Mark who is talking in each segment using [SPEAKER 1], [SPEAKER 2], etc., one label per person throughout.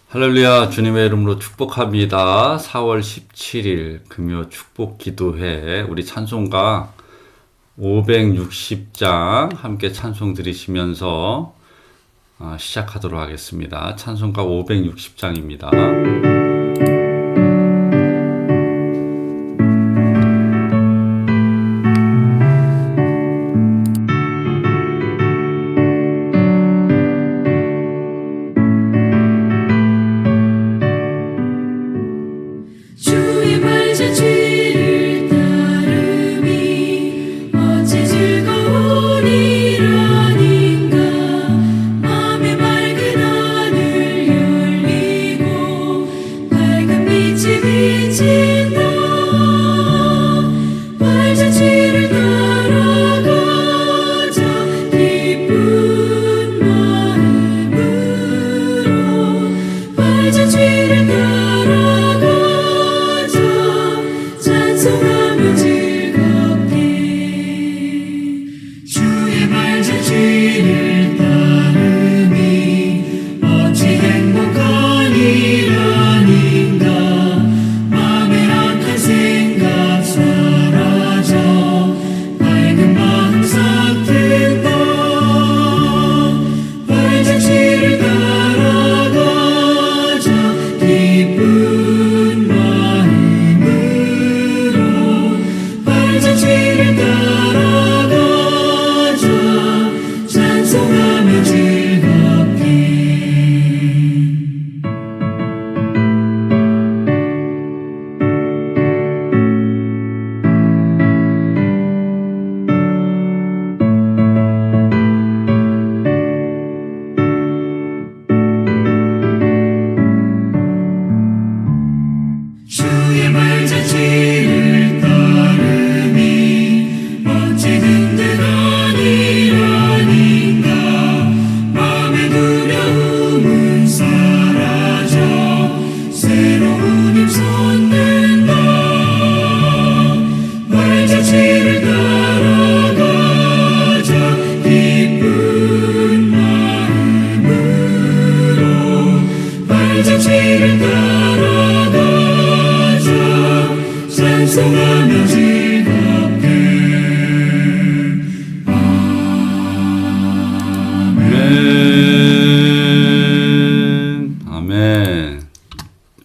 [SPEAKER 1] 할렐루야, 주님의 이름으로 축복합니다. 4월 17일 금요 축복 기도회 우리 찬송가 560장 함께 찬송 드리시면서 시작하도록 하겠습니다. 찬송가 560장입니다.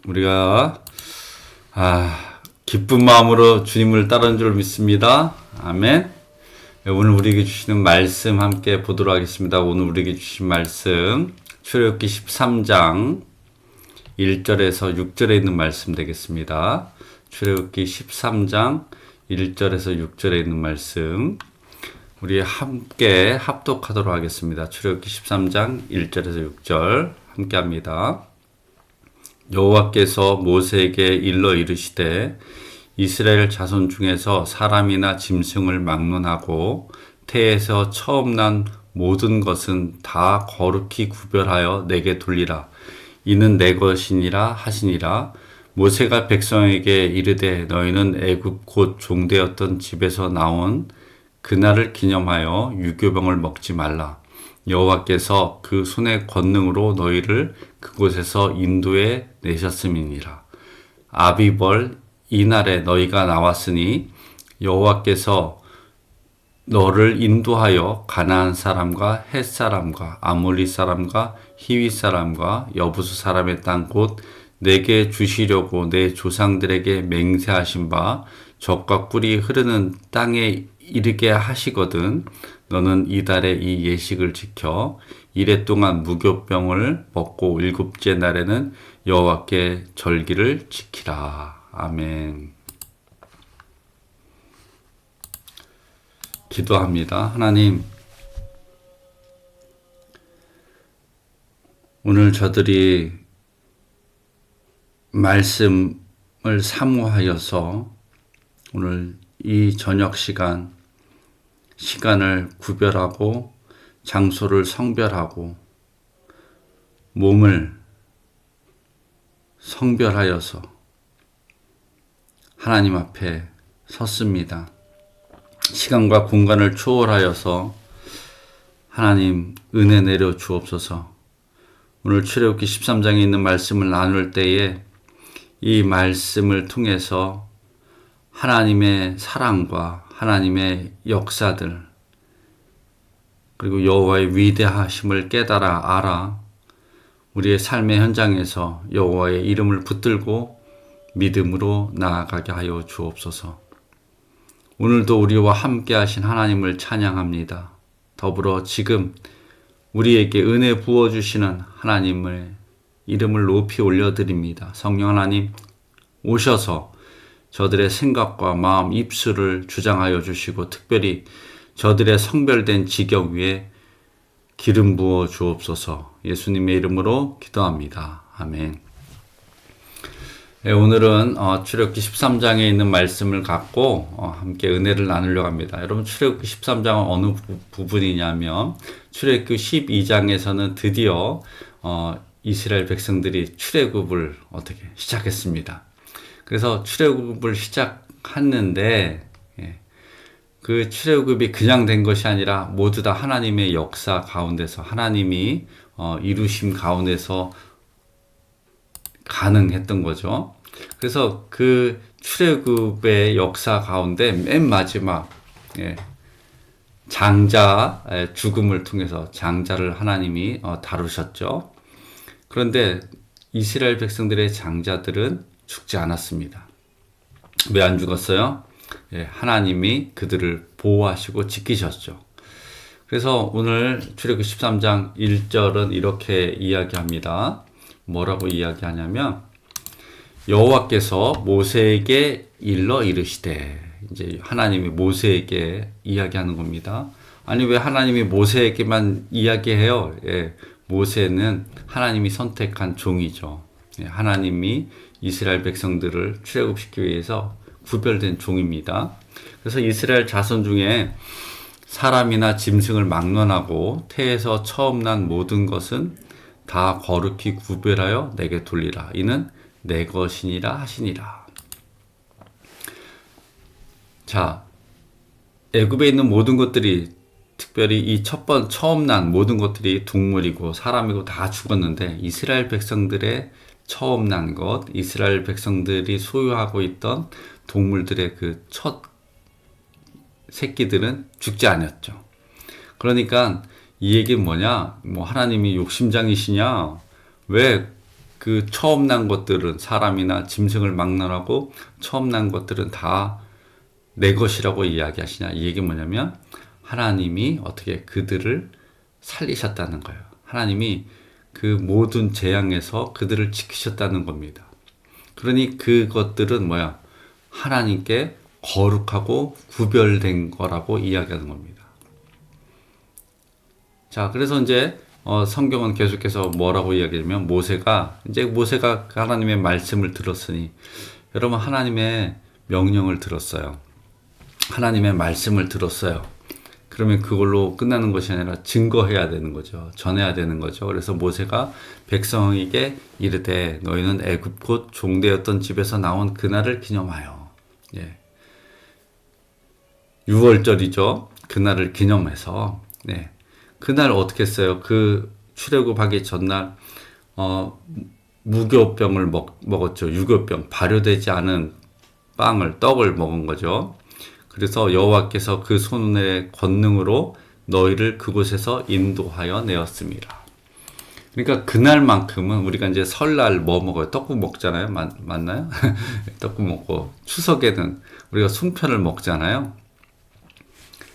[SPEAKER 1] 우리가 기쁜 마음으로 주님을 따르는 줄 믿습니다. 아멘. 오늘 우리에게 주시는 말씀 함께 보도록 하겠습니다. 오늘 우리에게 주신 말씀 출애굽기 13장 1절에서 6절에 있는 말씀 되겠습니다. 출애굽기 13장 1절에서 6절에 있는 말씀 우리 함께 합독하도록 하겠습니다. 출애굽기 13장 1절에서 6절 함께 합니다. 여호와께서 모세에게 일러 이르시되 이스라엘 자손 중에서 사람이나 짐승을 막론하고 태에서 처음 난 모든 것은 다 거룩히 구별하여 내게 돌리라. 이는 내 것이니라 하시니라. 모세가 백성에게 이르되 너희는 애굽 곧 종되었던 집에서 나온 그날을 기념하여 유교병을 먹지 말라. 여호와께서 그 손의 권능으로 너희를 그곳에서 인도해 내셨음이니라. 아비벌 이날에 너희가 나왔으니 여호와께서 너를 인도하여 가나안 사람과 헷 사람과 아몰리 사람과 히위 사람과 여부수 사람의 땅 곧 내게 주시려고 내 조상들에게 맹세하신 바 젖과 꿀이 흐르는 땅에 이르게 하시거든. 너는 이달에 이 예식을 지켜 이래 동안 무교병을 먹고 일곱째 날에는 여호와께 절기를 지키라. 아멘. 기도합니다. 하나님, 오늘 저들이 말씀을 사모하여서 오늘 이 저녁 시간을 구별하고 장소를 성별하고 몸을 성별하여서 하나님 앞에 섰습니다. 시간과 공간을 초월하여서 하나님 은혜 내려 주옵소서. 오늘 출애굽기 13장에 있는 말씀을 나눌 때에 이 말씀을 통해서 하나님의 사랑과 하나님의 역사들 그리고 여호와의 위대하심을 깨달아 알아 우리의 삶의 현장에서 여호와의 이름을 붙들고 믿음으로 나아가게 하여 주옵소서. 오늘도 우리와 함께 하신 하나님을 찬양합니다. 더불어 지금 우리에게 은혜 부어주시는 하나님의 이름을 높이 올려드립니다. 성령 하나님 오셔서 저들의 생각과 마음, 입술을 주장하여 주시고 특별히 저들의 성별된 지경 위에 기름 부어 주옵소서. 예수님의 이름으로 기도합니다. 아멘. 네, 오늘은 출애굽기 13장에 있는 말씀을 갖고 함께 은혜를 나누려고 합니다. 여러분 출애굽기 13장은 어느 부분이냐면 출애굽기 12장에서는 드디어 이스라엘 백성들이 출애굽을 어떻게 시작했습니다. 그래서 출애굽을 시작했는데 그 출애굽이 그냥 된 것이 아니라 모두 다 하나님의 역사 가운데서 하나님이 이루심 가운데서 가능했던 거죠. 그래서 그 출애굽의 역사 가운데 맨 마지막 장자 죽음을 통해서 장자를 하나님이 다루셨죠. 그런데 이스라엘 백성들의 장자들은 죽지 않았습니다. 왜 안 죽었어요? 하나님이 그들을 보호하시고 지키셨죠. 그래서 오늘 출애굽기 13장 1절은 이렇게 이야기합니다. 뭐라고 이야기하냐면 여호와께서 모세에게 일러 이르시되, 이제 하나님이 모세에게 이야기하는 겁니다. 아니 왜 하나님이 모세에게만 이야기해요? 모세는 하나님이 선택한 종이죠. 하나님이 이스라엘 백성들을 출애굽시키기 위해서 구별된 종입니다. 그래서 이스라엘 자손 중에 사람이나 짐승을 막론하고 태에서 처음 난 모든 것은 다 거룩히 구별하여 내게 돌리라. 이는 내 것이니라 하시니라. 자, 애굽에 있는 모든 것들이 특별히 이 처음 난 모든 것들이 동물이고 사람이고 다 죽었는데 이스라엘 백성들의 처음 난 것, 이스라엘 백성들이 소유하고 있던 동물들의 그 첫 새끼들은 죽지 않았죠. 그러니까 이 얘기는 뭐냐? 뭐 하나님이 욕심장이시냐? 왜 그 처음 난 것들은 사람이나 짐승을 막론하고 처음 난 것들은 다 내 것이라고 이야기하시냐? 이 얘기는 뭐냐면 하나님이 어떻게 그들을 살리셨다는 거예요. 하나님이 그 모든 재앙에서 그들을 지키셨다는 겁니다. 그러니 그것들은 뭐야? 하나님께 거룩하고 구별된 거라고 이야기하는 겁니다. 자, 그래서 이제 성경은 계속해서 뭐라고 이야기하냐면 모세가 하나님의 말씀을 들었으니, 여러분 하나님의 명령을 들었어요. 하나님의 말씀을 들었어요. 그러면 그걸로 끝나는 것이 아니라 증거해야 되는 거죠. 전해야 되는 거죠. 그래서 모세가 백성에게 이르되 너희는 애굽 곧 종되었던 집에서 나온 그날을 기념하여. 6월절이죠. 그날을 기념해서. 그날 어떻게 했어요? 그 출애굽하기 전날 무교병을 먹었죠. 유교병, 발효되지 않은 떡을 먹은 거죠. 그래서 여호와께서 그 손의 권능으로 너희를 그곳에서 인도하여 내었습니다. 그러니까 그날만큼은 우리가 이제 설날 뭐 먹어요? 떡국 먹잖아요. 맞나요? 떡국 먹고 추석에는 우리가 송편을 먹잖아요.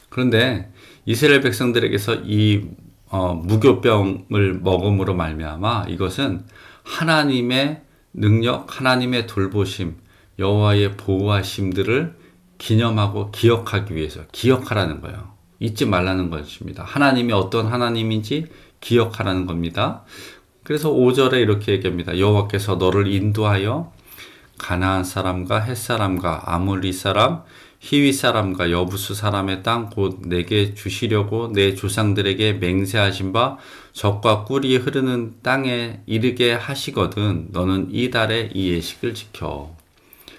[SPEAKER 1] 그런데 이스라엘 백성들에게서 이 무교병을 먹음으로 말미암아 이것은 하나님의 능력, 하나님의 돌보심, 여호와의 보호하심들을 기념하고 기억하기 위해서, 기억하라는 거예요. 잊지 말라는 것입니다. 하나님이 어떤 하나님인지 기억하라는 겁니다. 그래서 5절에 이렇게 얘기합니다. 여호와께서 너를 인도하여 가나안 사람과 헷 사람과 아몰리 사람, 히위 사람과 여부수 사람의 땅 곧 내게 주시려고 내 조상들에게 맹세하신 바 젖과 꿀이 흐르는 땅에 이르게 하시거든 너는 이 달에 이 예식을 지켜.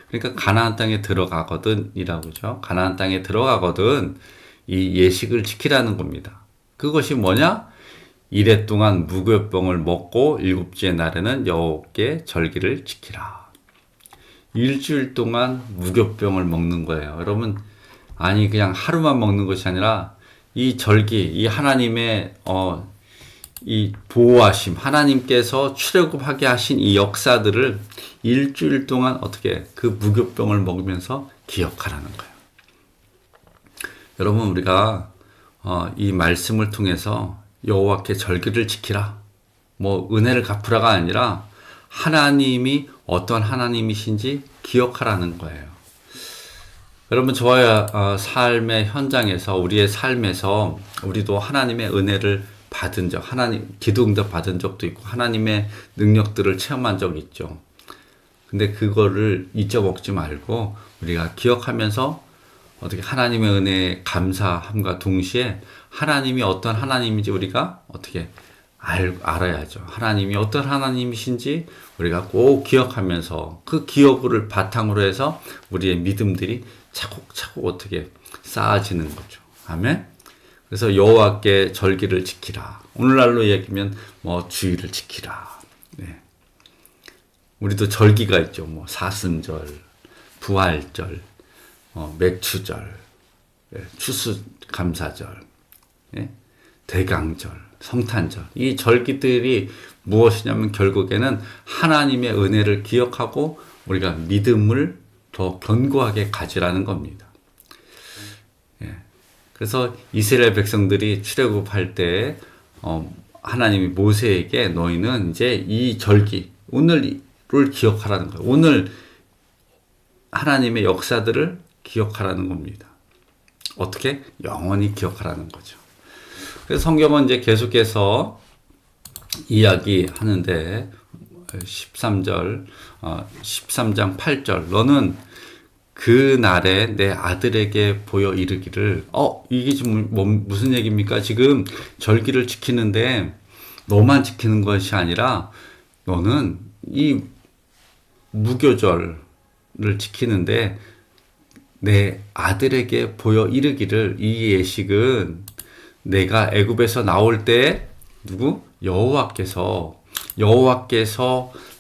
[SPEAKER 1] 그러니까 가나안 땅에 들어가거든 이라고죠. 가나안 땅에 들어가거든 이 예식을 지키라는 겁니다. 그것이 뭐냐? 이래 동안 무교병을 먹고 일곱째 날에는 여호와께 절기를 지키라. 일주일 동안 무교병을 먹는 거예요. 여러분, 아니 그냥 하루만 먹는 것이 아니라 이 절기, 이 하나님의 이 보호하심, 하나님께서 출애굽하게 하신 이 역사들을 일주일 동안 어떻게 그 무교병을 먹으면서 기억하라는 거예요. 여러분, 우리가 이 말씀을 통해서 여호와께 절기를 지키라, 뭐 은혜를 갚으라가 아니라 하나님이 어떤 하나님이신지 기억하라는 거예요. 여러분, 저의 삶의 현장에서, 우리의 삶에서 우리도 하나님의 은혜를 받은 적, 하나님 기도응답 받은 적도 있고 하나님의 능력들을 체험한 적이 있죠. 근데 그거를 잊어먹지 말고 우리가 기억하면서 어떻게 하나님의 은혜에 감사함과 동시에 하나님이 어떤 하나님인지 우리가 어떻게 알아야죠. 하나님이 어떤 하나님이신지 우리가 꼭 기억하면서 그 기억을 바탕으로 해서 우리의 믿음들이 차곡차곡 어떻게 쌓아지는 거죠. 아멘. 그래서 여호와께 절기를 지키라. 오늘날로 얘기하면 뭐 주일을 지키라. 네. 우리도 절기가 있죠. 뭐 사순절, 부활절, 맥추절, 추수감사절, 대강절, 성탄절. 이 절기들이 무엇이냐면 결국에는 하나님의 은혜를 기억하고 우리가 믿음을 더 견고하게 가지라는 겁니다. 그래서 이스라엘 백성들이 출애굽할 때 하나님이 모세에게 너희는 이제 이 절기 오늘을 기억하라는 거예요. 오늘 하나님의 역사들을 기억하라는 겁니다. 어떻게? 영원히 기억하라는 거죠. 그래서 성경은 이제 계속해서 이야기하는데 13장 8절 너는 그 날에 내 아들에게 보여 이르기를 이게 지금 무슨 얘기입니까? 지금 절기를 지키는데 너만 지키는 것이 아니라 너는 이 무교절을 지키는데 내 아들에게 보여 이르기를. 이 예식은 내가 애굽에서 나올 때 여호와께서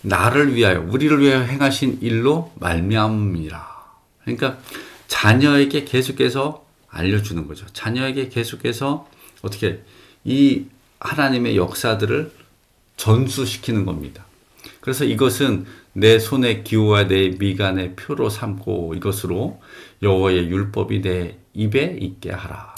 [SPEAKER 1] 나를 위하여 우리를 위하여 행하신 일로 말미암음이라. 그러니까 자녀에게 계속해서 알려주는 거죠. 자녀에게 계속해서 어떻게 이 하나님의 역사들을 전수시키는 겁니다. 그래서 이것은 내 손에 기호와 내 미간의 표로 삼고 이것으로 여호와의 율법이 내 입에 있게 하라.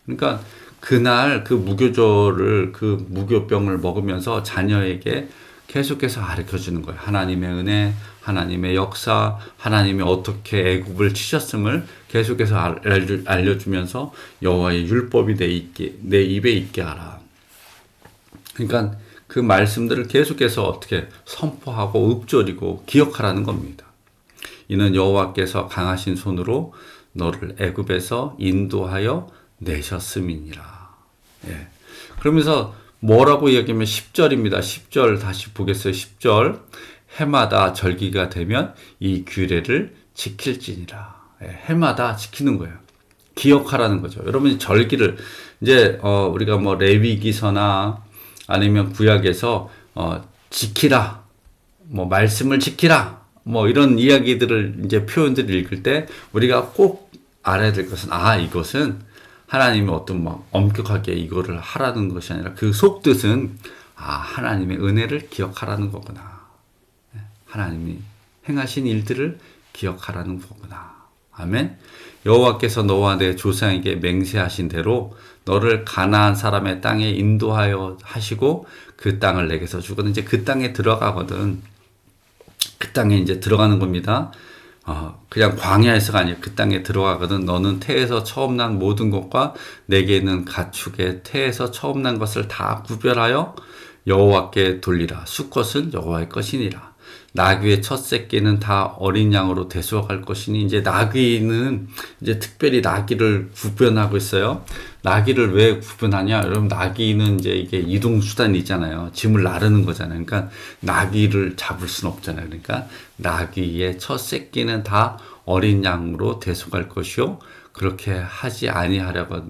[SPEAKER 1] 그러니까 그날 그 무교절을 그 무교병을 먹으면서 자녀에게 계속해서 가르쳐주는 거예요. 하나님의 은혜, 하나님의 역사, 하나님이 어떻게 애굽을 치셨음을 계속해서 알려주면서 여호와의 율법이 내 입에 있게 하라. 그러니까 그 말씀들을 계속해서 어떻게 선포하고 읊조리고 기억하라는 겁니다. 이는 여호와께서 강하신 손으로 너를 애굽에서 인도하여 내셨음이니라. 예. 그러면서 뭐라고 얘기하면 10절입니다. 10절 다시 보겠어요. 10절 해마다 절기가 되면 이 규례를 지킬지니라. 예. 해마다 지키는 거예요. 기억하라는 거죠. 여러분이 절기를 이제 우리가 뭐 레위기서나 아니면 구약에서 지키라, 뭐 말씀을 지키라, 뭐 이런 이야기들을 이제 표현들을 읽을 때 우리가 꼭 알아야 될 것은 이것은 하나님이 어떤 막 엄격하게 이거를 하라는 것이 아니라 그 속뜻은 하나님의 은혜를 기억하라는 거구나. 하나님이 행하신 일들을 기억하라는 거구나. 아멘. 여호와께서 너와 내 조상에게 맹세하신 대로 너를 가나안 사람의 땅에 인도하여 하시고 그 땅을 내게서 주거든. 이제 그 땅에 들어가거든. 그 땅에 이제 들어가는 겁니다. 그냥 광야에서가 아니라 그 땅에 들어가거든. 너는 태에서 처음 난 모든 것과 내게 있는 가축의 태에서 처음 난 것을 다 구별하여 여호와께 돌리라. 수컷은 여호와의 것이니라. 나귀의 첫 새끼는 다 어린 양으로 대수할 것이니. 이제 나귀는 이제 특별히 나귀를 구분하고 있어요. 나귀를 왜 구분하냐? 여러분, 나귀는 이제 이게 이동 수단이잖아요. 짐을 나르는 거잖아요. 그러니까 나귀를 잡을 수는 없잖아요. 그러니까 나귀의 첫 새끼는 다 어린 양으로 대속할 것이요 그렇게 하지 아니하려고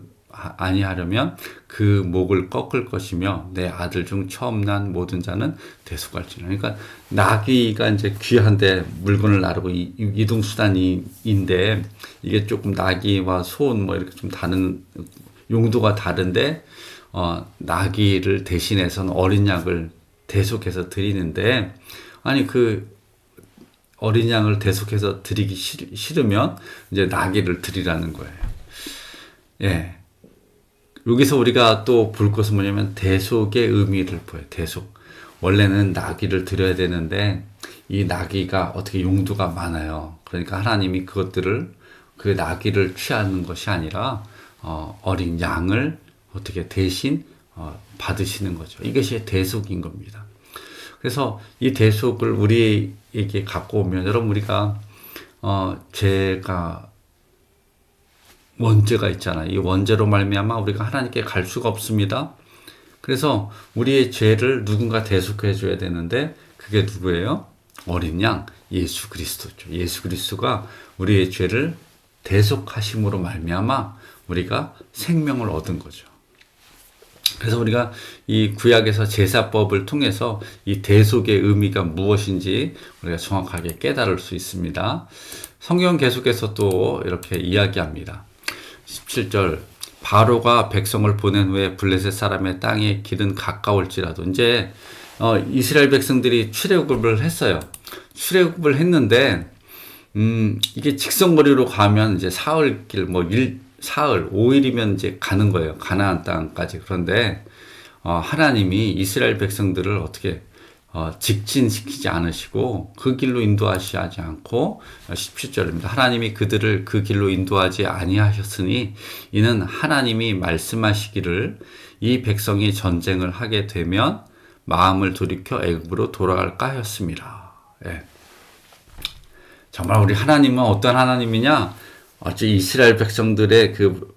[SPEAKER 1] 아니하려면 그 목을 꺾을 것이며 내 아들 중 처음 난 모든 자는 대속할지니라. 그러니까 나귀가 이제 귀한데 물건을 나르고 이동 수단인데 이게 조금 나귀와 소는 뭐 이렇게 좀 다른 용도가 다른데 나귀를 대신해서는 어린 양을 대속해서 드리는데 아니 그 어린 양을 대속해서 드리기 싫으면 이제 나귀를 드리라는 거예요. 예. 여기서 우리가 또 볼 것은 뭐냐면 대속의 의미를 보여요. 대속. 원래는 나귀를 드려야 되는데 이 나귀가 어떻게 용도가 많아요. 그러니까 하나님이 그것들을 그 나귀를 취하는 것이 아니라 어린 양을 어떻게 대신 받으시는 거죠. 이것이 대속인 겁니다. 그래서 이 대속을 우리에게 갖고 오면 여러분 우리가 죄가 원죄가 있잖아요. 이 원죄로 말미암아 우리가 하나님께 갈 수가 없습니다. 그래서 우리의 죄를 누군가 대속해 줘야 되는데 그게 누구예요? 어린 양 예수 그리스도죠. 예수 그리스도가 우리의 죄를 대속하심으로 말미암아 우리가 생명을 얻은 거죠. 그래서 우리가 이 구약에서 제사법을 통해서 이 대속의 의미가 무엇인지 우리가 정확하게 깨달을 수 있습니다. 성경 계속해서 또 이렇게 이야기합니다. 17절 바로가 백성을 보낸 후에 블레셋 사람의 땅의 길은 가까울지라도 이제 이스라엘 백성들이 출애굽을 했어요. 출애굽을 했는데 이게 직선거리로 가면 이제 사흘길 사흘 5일이면 이제 가는 거예요. 가나안 땅까지. 그런데 하나님이 이스라엘 백성들을 어떻게 직진시키지 않으시고 그 길로 인도하시지 않고 17절입니다. 하나님이 그들을 그 길로 인도하지 아니하셨으니 이는 하나님이 말씀하시기를 이 백성이 전쟁을 하게 되면 마음을 돌이켜 애굽으로 돌아갈까 하였습니다. 예. 정말 우리 하나님은 어떤 하나님이냐? 어찌 이스라엘 백성들의 그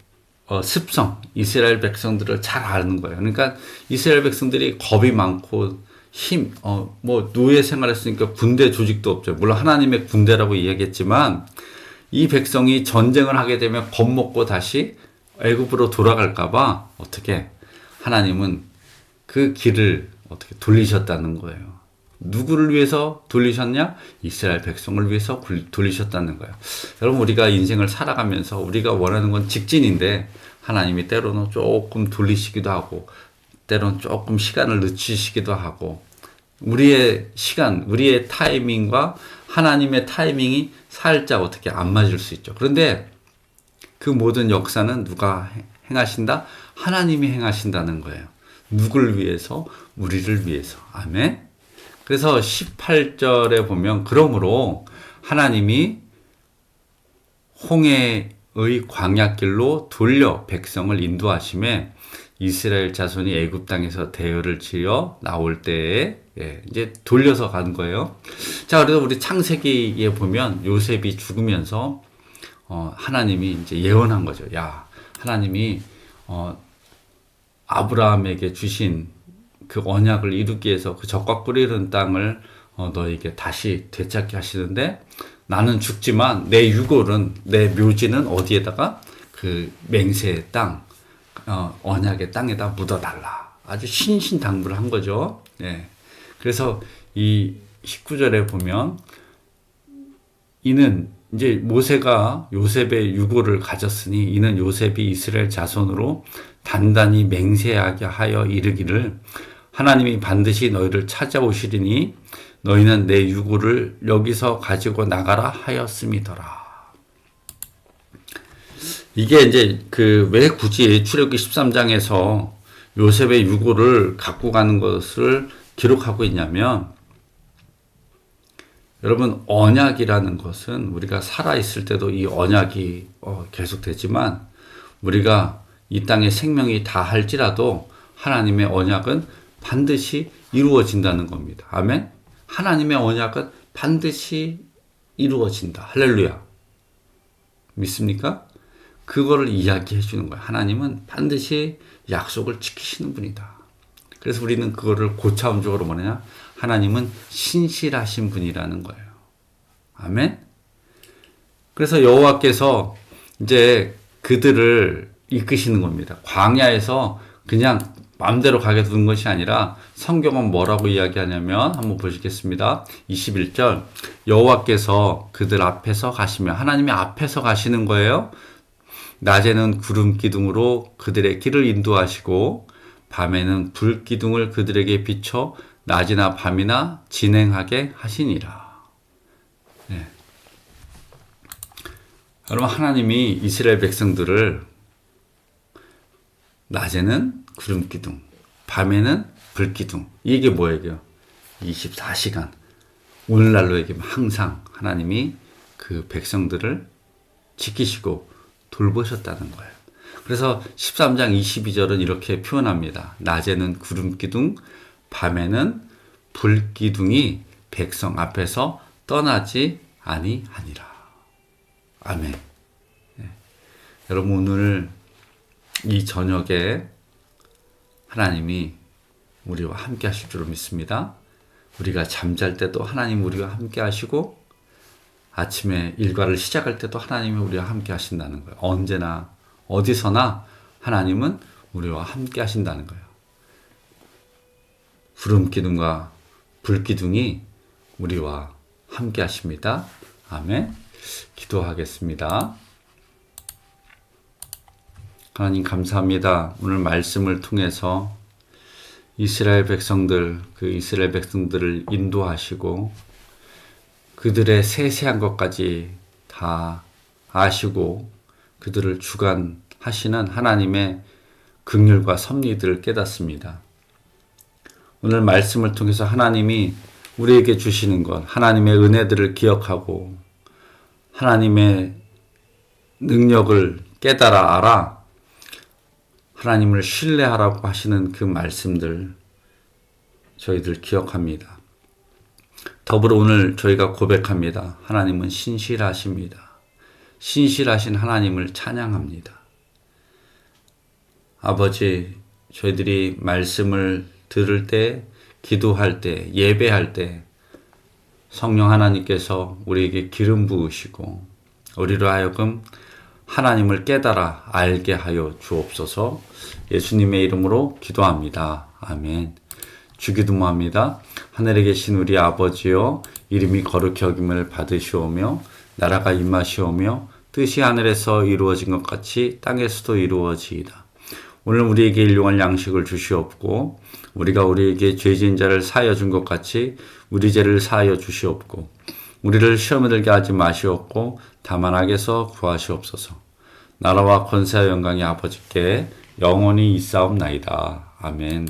[SPEAKER 1] 습성, 이스라엘 백성들을 잘 아는 거예요. 그러니까 이스라엘 백성들이 겁이 많고 노예 생활했으니까 군대 조직도 없죠. 물론 하나님의 군대라고 이야기했지만 이 백성이 전쟁을 하게 되면 겁먹고 다시 애굽으로 돌아갈까봐 어떻게 하나님은 그 길을 어떻게 돌리셨다는 거예요. 누구를 위해서 돌리셨냐? 이스라엘 백성을 위해서 돌리셨다는 거예요. 여러분 우리가 인생을 살아가면서 우리가 원하는 건 직진인데 하나님이 때로는 조금 돌리시기도 하고 때로는 조금 시간을 늦추시기도 하고 우리의 시간, 우리의 타이밍과 하나님의 타이밍이 살짝 어떻게 안 맞을 수 있죠. 그런데 그 모든 역사는 누가 행하신다? 하나님이 행하신다는 거예요. 누굴 위해서? 우리를 위해서. 아멘. 그래서 18절에 보면 그러므로 하나님이 홍해의 광야길로 돌려 백성을 인도하심에 이스라엘 자손이 애굽 땅에서 대열을 지어 나올 때에 이제 돌려서 간 거예요. 자, 그래서 우리 창세기에 보면 요셉이 죽으면서 하나님이 이제 예언한 거죠. 야, 하나님이 아브라함에게 주신 그 언약을 이루기 위해서 그 적과 꿀이 흐르는 땅을 너에게 다시 되찾게 하시는데 나는 죽지만 내 유골은 내 묘지는 어디에다가 그 맹세의 땅 언약의 땅에다 묻어달라. 아주 신신당부를 한 거죠. 예. 그래서 이 19절에 보면 이는 이제 모세가 요셉의 유고를 가졌으니 이는 요셉이 이스라엘 자손으로 단단히 맹세하게 하여 이르기를 하나님이 반드시 너희를 찾아오시리니 너희는 내 유고를 여기서 가지고 나가라 하였음이더라. 이게 이제 왜 굳이 출애굽기 13장에서 요셉의 유고를 갖고 가는 것을 기록하고 있냐면 여러분 언약이라는 것은 우리가 살아있을 때도 이 언약이 계속되지만 우리가 이 땅에 생명이 다 할지라도 하나님의 언약은 반드시 이루어진다는 겁니다. 아멘. 하나님의 언약은 반드시 이루어진다. 할렐루야. 믿습니까? 그거를 이야기해 주는 거예요. 하나님은 반드시 약속을 지키시는 분이다. 그래서 우리는 그거를 고차원적으로 뭐냐? 하나님은 신실하신 분이라는 거예요. 아멘. 그래서 여호와께서 이제 그들을 이끄시는 겁니다. 광야에서 그냥 마음대로 가게 두는 것이 아니라 성경은 뭐라고 이야기하냐면 한번 보시겠습니다. 21절 여호와께서 그들 앞에서 가시며 하나님이 앞에서 가시는 거예요. 낮에는 구름 기둥으로 그들의 길을 인도하시고 밤에는 불 기둥을 그들에게 비춰 낮이나 밤이나 진행하게 하시니라. 네. 여러분 하나님이 이스라엘 백성들을 낮에는 구름 기둥, 밤에는 불 기둥. 이게 뭐예요? 24시간. 오늘날로 얘기하면 항상 하나님이 그 백성들을 지키시고 돌보셨다는 거예요. 그래서 13장 22절은 이렇게 표현합니다. 낮에는 구름 기둥, 밤에는 불 기둥이 백성 앞에서 떠나지 아니하니라. 아멘. 네. 여러분 오늘 이 저녁에 하나님이 우리와 함께 하실 줄로 믿습니다. 우리가 잠잘 때도 하나님 우리와 함께 하시고 아침에 일과를 시작할 때도 하나님이 우리와 함께 하신다는 거예요. 언제나 어디서나 하나님은 우리와 함께 하신다는 거예요. 구름 기둥과 불 기둥이 우리와 함께 하십니다. 아멘. 기도하겠습니다. 하나님 감사합니다. 오늘 말씀을 통해서 이스라엘 백성들, 그 이스라엘 백성들을 인도하시고 그들의 세세한 것까지 다 아시고 그들을 주관하시는 하나님의 긍휼과 섭리들을 깨닫습니다. 오늘 말씀을 통해서 하나님이 우리에게 주시는 것, 하나님의 은혜들을 기억하고 하나님의 능력을 깨달아 알아 하나님을 신뢰하라고 하시는 그 말씀들 저희들 기억합니다. 더불어 오늘 저희가 고백합니다. 하나님은 신실하십니다. 신실하신 하나님을 찬양합니다. 아버지, 저희들이 말씀을 들을 때, 기도할 때, 예배할 때 성령 하나님께서 우리에게 기름 부으시고 우리로 하여금 하나님을 깨달아 알게 하여 주옵소서. 예수님의 이름으로 기도합니다. 아멘. 주기도모합니다. 하늘에 계신 우리 아버지여, 이름이 거룩히 여김을 받으시오며 나라가 임하시오며 뜻이 하늘에서 이루어진 것 같이 땅에서도 이루어지이다. 오늘 우리에게 일용할 양식을 주시옵고 우리가 우리에게 죄진 자를 사하여 준 것 같이 우리 죄를 사하여 주시옵고 우리를 시험에 들게 하지 마시옵고 다만 악에서 구하시옵소서. 나라와 권세와 영광이 아버지께 영원히 있사옵나이다. 아멘.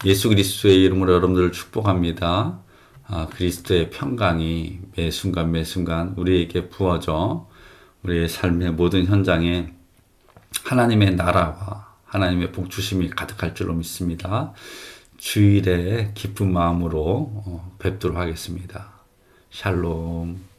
[SPEAKER 1] 예수 그리스도의 이름으로 여러분들을 축복합니다. 그리스도의 평강이 매 순간 매 순간 우리에게 부어져 우리의 삶의 모든 현장에 하나님의 나라와 하나님의 복주심이 가득할 줄로 믿습니다. 주일에 기쁜 마음으로 뵙도록 하겠습니다. 샬롬.